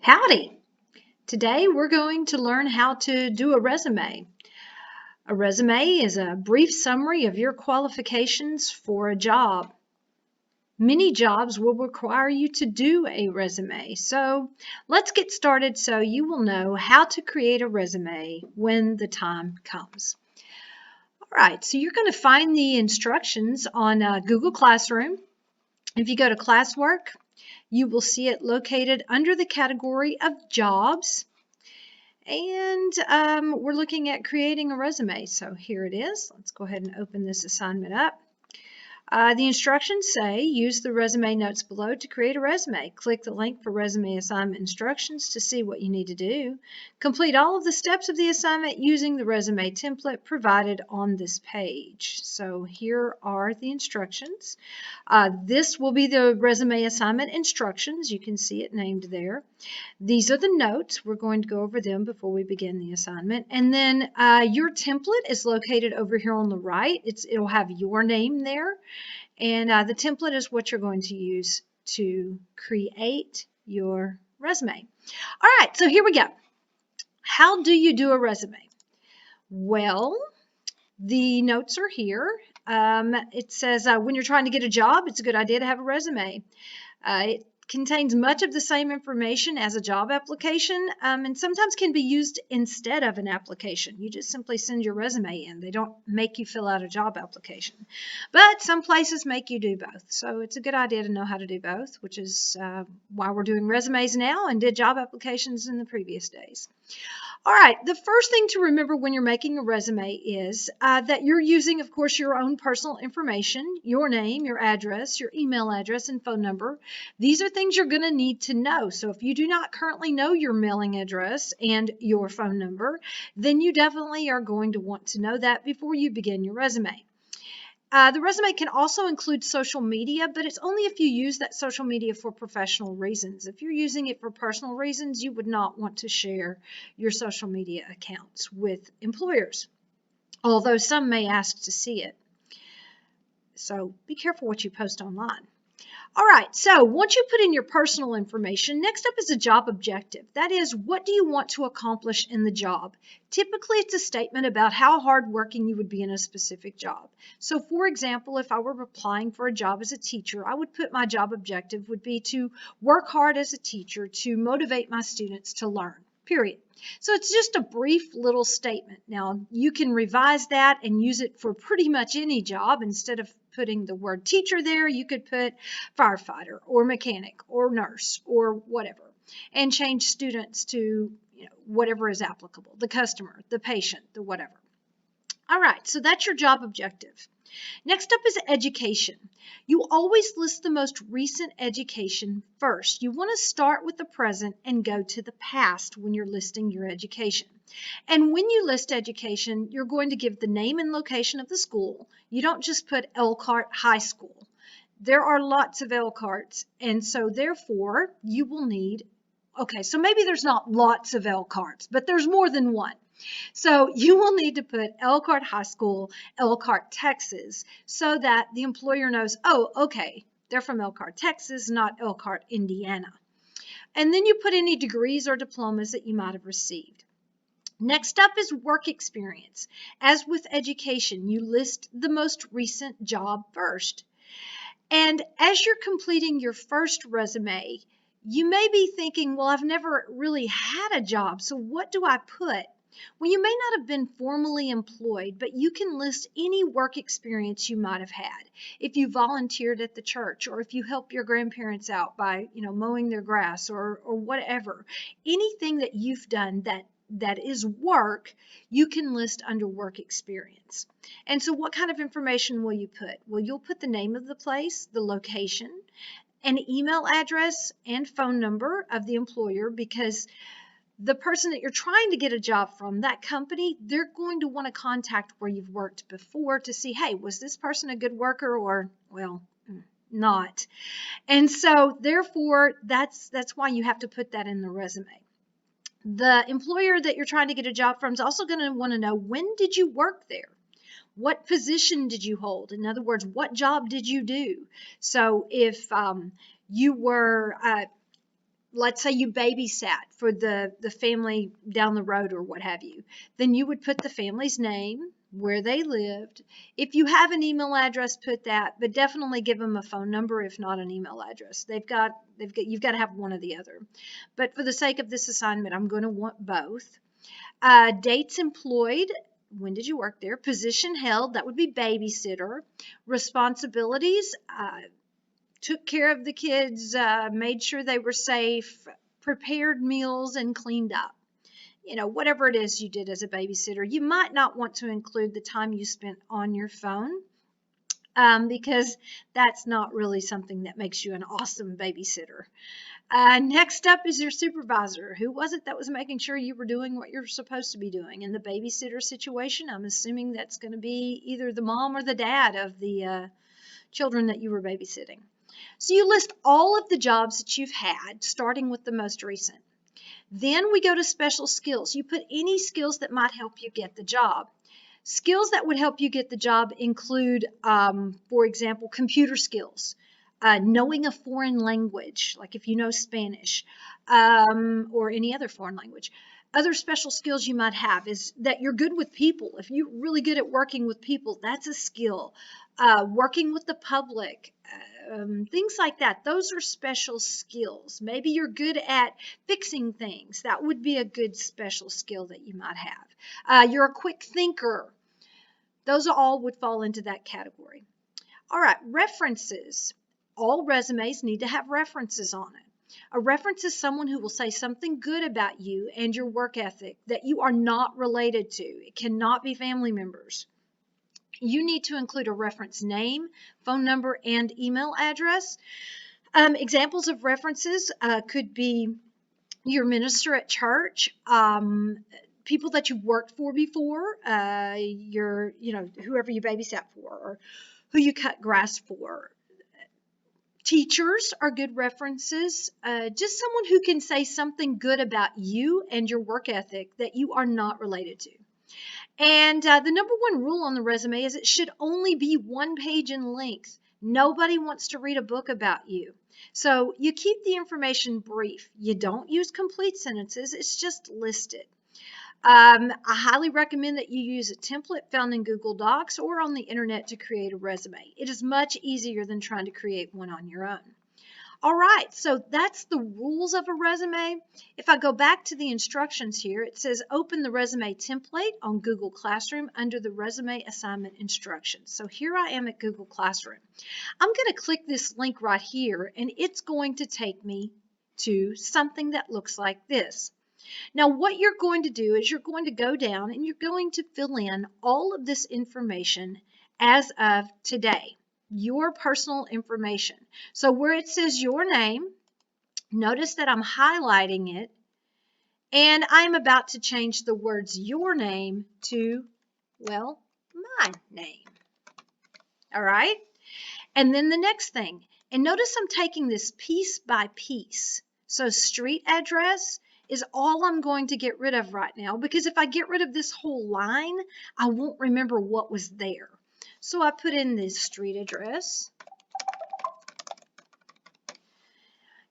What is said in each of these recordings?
Howdy! Today we're going to learn how to do a resume. A resume is a brief summary of your qualifications for a job. Many jobs will require you to do a resume, so let's get started so you will know how to create a resume when the time comes. All right, so you're going to find the instructions on Google Classroom. If you go to Classwork, you will see it located under the category of Jobs. And we're looking at creating a resume. So here it is. Let's go ahead and open this assignment up. The instructions say use the resume notes below to create a resume. Click the link for resume assignment instructions to see what you need to do. Complete all of the steps of the assignment using the resume template provided on this page. So here are the instructions. This will be the resume assignment instructions. You can see it named there. These are the notes. We're going to go over them before we begin the assignment. And then your template is located over here on the right. It'll have your name there. And the template is what you're going to use to create your resume. All right, so here we go. How do you do a resume? Well, the notes are here. It says when you're trying to get a job, it's a good idea to have a resume. It contains much of the same information as a job application and sometimes can be used instead of an application. You just simply send your resume in. They don't make you fill out a job application. But some places make you do both. So it's a good idea to know how to do both, which is why we're doing resumes now and did job applications in the previous days. All right, the first thing to remember when you're making a resume is that you're using, of course, your own personal information, your name, your address, your email address, and phone number. These are things you're going to need to know. So if you do not currently know your mailing address and your phone number, then you definitely are going to want to know that before you begin your resume. The resume can also include social media, but it's only if you use that social media for professional reasons. If you're using it for personal reasons, you would not want to share your social media accounts with employers, although some may ask to see it. So be careful what you post online. All right, so once you put in your personal information, next up is a job objective. That is, what do you want to accomplish in the job? Typically, it's a statement about how hardworking you would be in a specific job. So, for example, if I were applying for a job as a teacher, I would put my job objective would be to work hard as a teacher to motivate my students to learn, period. So it's just a brief little statement. Now, you can revise that and use it for pretty much any job. Instead of putting the word teacher there, you could put firefighter or mechanic or nurse or whatever, and change students to whatever is applicable, the customer, the patient, the whatever. All right, so that's your job objective. Next up is education. You always list the most recent education first. You want to start with the present and go to the past when you're listing your education. And when you list education, you're going to give the name and location of the school. You don't just put Elkhart High School. There are lots of Elkharts, and so therefore you will need, okay, so maybe there's not lots of Elkharts, but there's more than one. So you will need to put Elkhart High School, Elkhart, Texas, so that the employer knows, oh, okay, they're from Elkhart, Texas, not Elkhart, Indiana. And then you put any degrees or diplomas that you might have received. Next up is work experience. As with education, you list the most recent job first. And as you're completing your first resume, you may be thinking, well, I've never really had a job, so what do I put? Well, you may not have been formally employed, but you can list any work experience you might have had. If you volunteered at the church, or if you helped your grandparents out by, mowing their grass or whatever, anything that you've done that is work, you can list under work experience. And so what kind of information will you put? Well, you'll put the name of the place, the location, an email address, and phone number of the employer, because the person that you're trying to get a job from, that company, they're going to want to contact where you've worked before to see, hey, was this person a good worker or, well, not. And so therefore, that's why you have to put that in the resume. The employer that you're trying to get a job from is also going to want to know, when did you work there? What position did you hold? In other words, what job did you do? So if you were let's say you babysat for the family down the road or what have you, then you would put the family's name, where they lived. If you have an email address, put that, but definitely give them a phone number, if not an email address. You've got to have one or the other. But for the sake of this assignment, I'm going to want both. Dates employed. When did you work there? Position held. That would be babysitter. Responsibilities. Took care of the kids, made sure they were safe, prepared meals, and cleaned up. Whatever it is you did as a babysitter. You might not want to include the time you spent on your phone, because that's not really something that makes you an awesome babysitter. Next up is your supervisor. Who was it that was making sure you were doing what you're supposed to be doing? In the babysitter situation, I'm assuming that's going to be either the mom or the dad of the children that you were babysitting. So you list all of the jobs that you've had, starting with the most recent. Then we go to special skills. You put any skills that might help you get the job. Skills that would help you get the job include, for example, computer skills, knowing a foreign language, like if you know Spanish, or any other foreign language. Other special skills you might have is that you're good with people. If you're really good at working with people, that's a skill. Working with the public, things like that. Those are special skills. Maybe you're good at fixing things. That would be a good special skill that you might have. You're a quick thinker. Those all would fall into that category. All right, references. All resumes need to have references on it. A reference is someone who will say something good about you and your work ethic that you are not related to. It cannot be family members. You need to include a reference name, phone number, and email address. Examples of references could be your minister at church, people that you've worked for before, whoever you babysat for, or who you cut grass for. Teachers are good references. Just someone who can say something good about you and your work ethic that you are not related to. And the number one rule on the resume is it should only be 1 page in length. Nobody wants to read a book about you. So you keep the information brief. You don't use complete sentences. It's just listed. I highly recommend that you use a template found in Google Docs or on the internet to create a resume. It is much easier than trying to create one on your own. All right, so that's the rules of a resume. If I go back to the instructions here, it says open the resume template on Google Classroom under the resume assignment instructions. So here I am at Google Classroom. I'm going to click this link right here, and it's going to take me to something that looks like this. Now, what you're going to do is you're going to go down and you're going to fill in all of this information as of today. Your personal information. So where it says your name, notice that I'm highlighting it, and I'm about to change the words your name to, well, my name. All right? And then the next thing, and notice I'm taking this piece by piece. So street address is all I'm going to get rid of right now, because if I get rid of this whole line, I won't remember what was there. So I put in this street address.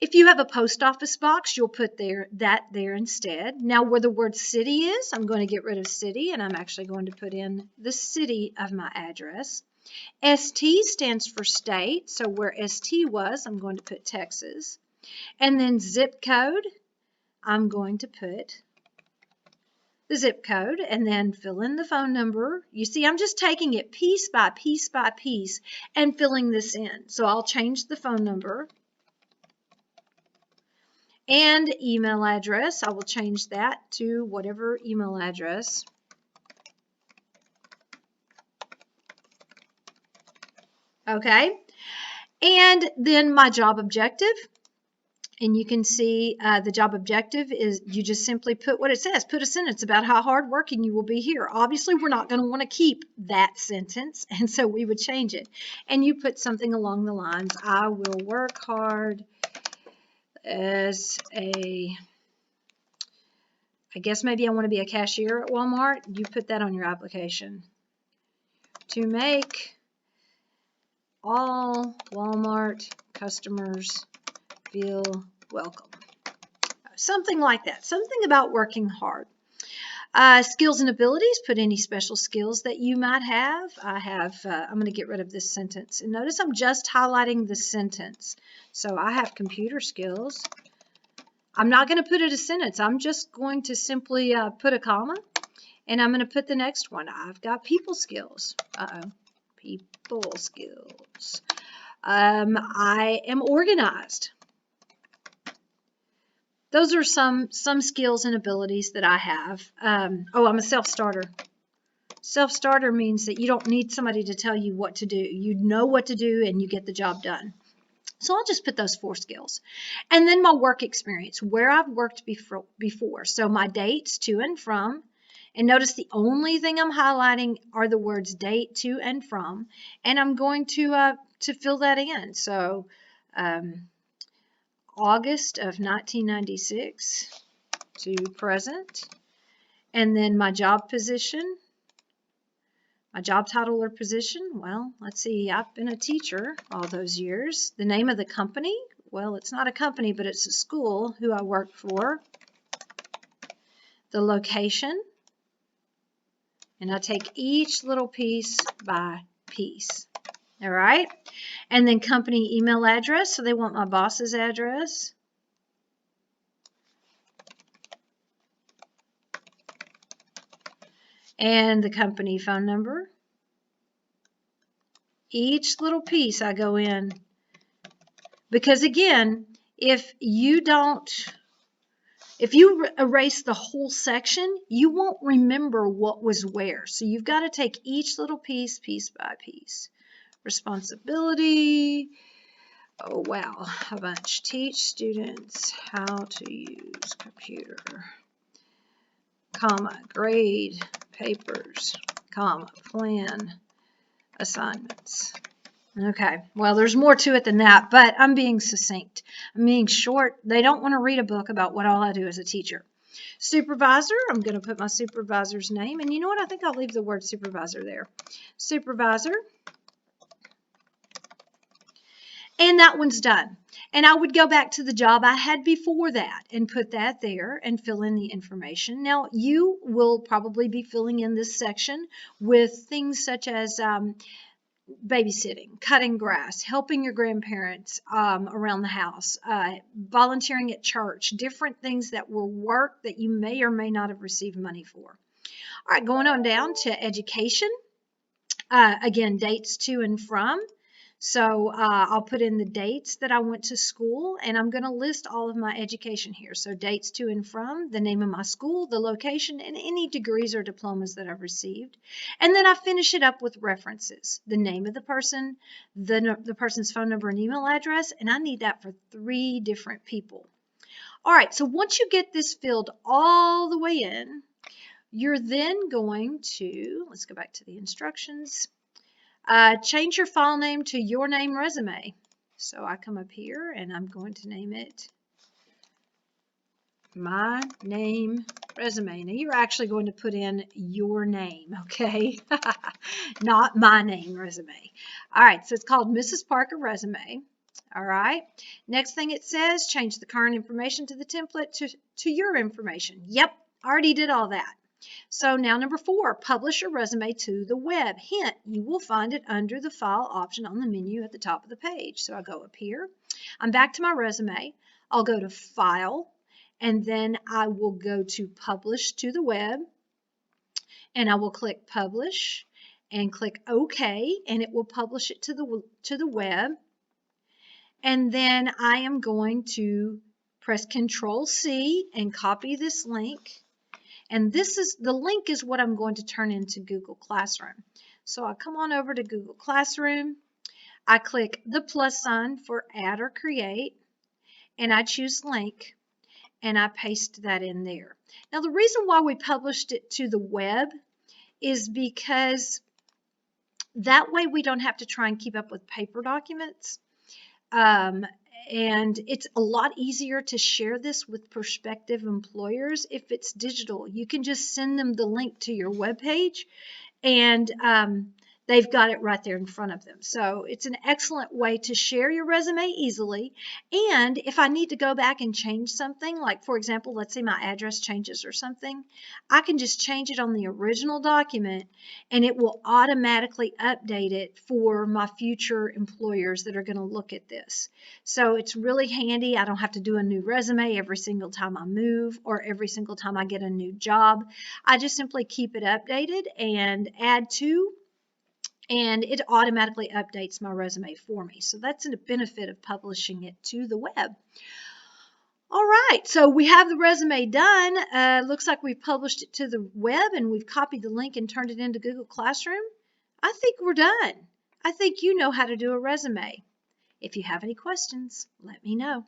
If you have a post office box, you'll put that there instead. Now where the word city is, I'm going to get rid of city, and I'm actually going to put in the city of my address. ST stands for state, so where ST was, I'm going to put Texas. And then zip code, I'm going to put the zip code and then fill in the phone number. You see, I'm just taking it piece by piece by piece and filling this in. So I'll change the phone number. And email address, I will change that to whatever email address. Okay, and then my job objective. And you can see the job objective is you just simply put what it says. Put a sentence about how hardworking you will be here. Obviously, we're not going to want to keep that sentence, and so we would change it. And you put something along the lines, I will work hard as a, I guess maybe I want to be a cashier at Walmart. You put that on your application. To make all Walmart customers feel welcome. something like that. Something about working hard. Skills and abilities, put any special skills that you might have. I'm going to get rid of this sentence. And notice I'm just highlighting the sentence. So I have computer skills. I'm not going to put it a sentence. I'm just going to simply put a comma. And I'm going to put the next one. I've got people skills. People skills. I am organized. Those are some skills and abilities that I have. I'm a self-starter. Self-starter means that you don't need somebody to tell you what to do. You know what to do and you get the job done. So I'll just put those 4 skills. And then my work experience, where I've worked before. So my dates to and from. And notice the only thing I'm highlighting are the words date, to, and from. And I'm going to fill that in. So August of 1996 to present. And then my job position, my job title or position, well, let's see, I've been a teacher all those years. The name of the company, well, it's not a company, but it's a school who I work for. The location, and I take each little piece by piece. All right, and then company email address, so they want my boss's address. And the company phone number. Each little piece I go in, because again, if you erase the whole section, you won't remember what was where. So you've got to take each little piece by piece. Responsibility. Oh, wow, a bunch. Teach students how to use computer. Comma, grade, papers, comma, plan, assignments. Okay, well, there's more to it than that, but I'm being succinct. I'm being short. They don't want to read a book about what all I do as a teacher. Supervisor, I'm going to put my supervisor's name, and you know what? I think I'll leave the word supervisor there. Supervisor. And that one's done. And I would go back to the job I had before that and put that there and fill in the information. Now, you will probably be filling in this section with things such as babysitting, cutting grass, helping your grandparents around the house, volunteering at church, different things that were work that you may or may not have received money for. All right, going on down to education. Again, dates to and from. So I'll put in the dates that I went to school, and I'm going to list all of my education here. So dates to and from, the name of my school, the location, and any degrees or diplomas that I've received. And then I finish it up with references, the name of the person, the person's phone number and email address, and I need that for 3 different people. All right, so once you get this filled all the way in, you're then going to, let's go back to the instructions, change your file name to Your Name Resume. So I come up here and I'm going to name it My Name Resume. Now you're actually going to put in your name, okay? Not My Name Resume. All right, so it's called Mrs. Parker Resume. All right, next thing it says, change the current information to the template to your information. Yep, already did all that. So now number 4, publish your resume to the web. Hint, you will find it under the file option on the menu at the top of the page. So I go up here. I'm back to my resume. I'll go to File, and then I will go to Publish to the web, and I will click Publish and click OK, and it will publish it to the web. And then I am going to press Control-C and copy this link. And the link is what I'm going to turn into Google Classroom. So I come on over to Google Classroom. I click the plus sign for add or create, and I choose link, and I paste that in there. Now the reason why we published it to the web is because that way we don't have to try and keep up with paper documents. And it's a lot easier to share this with prospective employers if it's digital. You can just send them the link to your webpage, and they've got it right there in front of them. So it's an excellent way to share your resume easily. And if I need to go back and change something, like for example, let's say my address changes or something, I can just change it on the original document and it will automatically update it for my future employers that are going to look at this. So it's really handy. I don't have to do a new resume every single time I move or every single time I get a new job. I just simply keep it updated and add to, and it automatically updates my resume for me. So that's a benefit of publishing it to the web. All right, so we have the resume done. Looks like we've published it to the web and we've copied the link and turned it into Google Classroom. I think we're done. I think you know how to do a resume. If you have any questions, let me know.